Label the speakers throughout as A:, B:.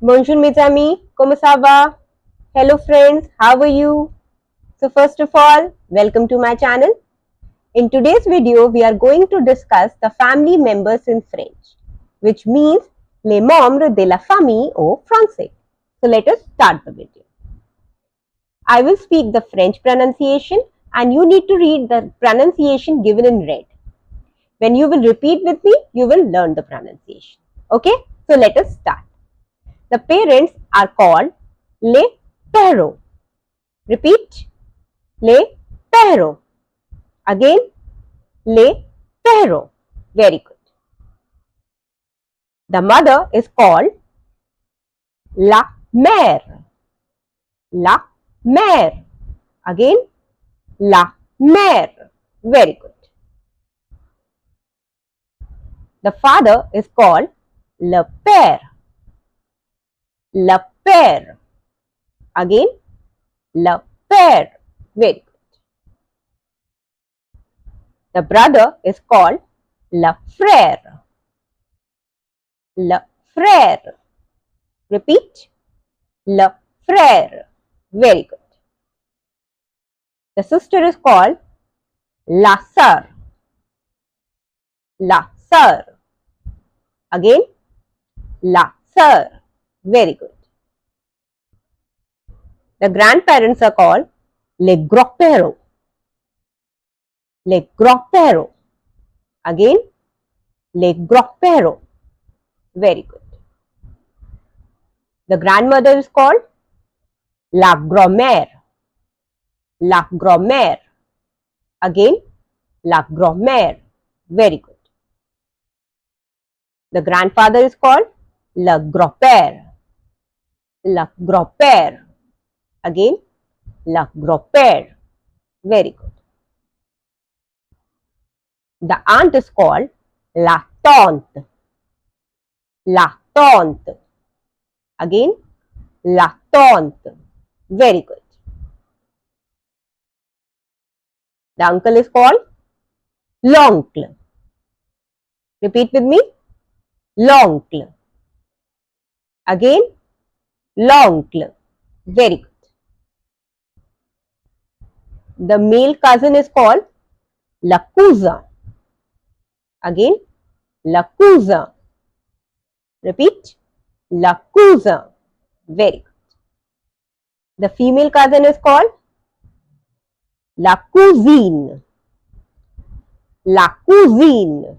A: Bonjour mes amis, comment ça va? Hello friends, how are you? So first of all, welcome to my channel. In today's video, we are going to discuss the family members in French, which means les membres de la famille au français. So let us start the video. I will speak the French pronunciation and you need to read the pronunciation given in red. When you will repeat with me, you will learn the pronunciation. Okay, so let us start. The parents are called les parents. Repeat, les parents. Again, les parents. Very good. The mother is called la mère. La mère. Again, la mère. Very good. The father is called le père. Le père. Again, le père. Very good. The brother is called le frère. Le frère. Repeat, le frère. Very good. The sister is called la sœur. La sœur. Again, la sœur. Very good. The grandparents are called les grands-parents. Les grands-parents. Again, les grands-parents. Very good. The grandmother is called la grand-mère. La grand-mère. Again, la grand-mère. Very good. The grandfather is called le grand-père. Le grand-père. Again, le grand-père. Very good. The aunt is called la tante. La tante. Again, la tante. Very good. The uncle is called l'oncle. Repeat with me. L'oncle. Again, l'oncle. Very good. The male cousin is called le cousin. Again, le cousin. Repeat, le cousin. Very good. The female cousin is called la cousine. La cousine.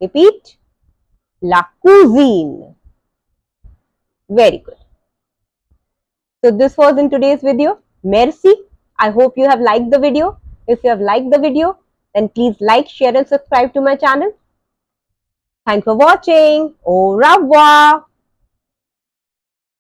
A: Repeat, la cousine. Very good. So this was in today's video. Merci. I hope you have liked the video. If you have liked the video, then please like, share and subscribe to my channel. Thanks for watching. Au revoir.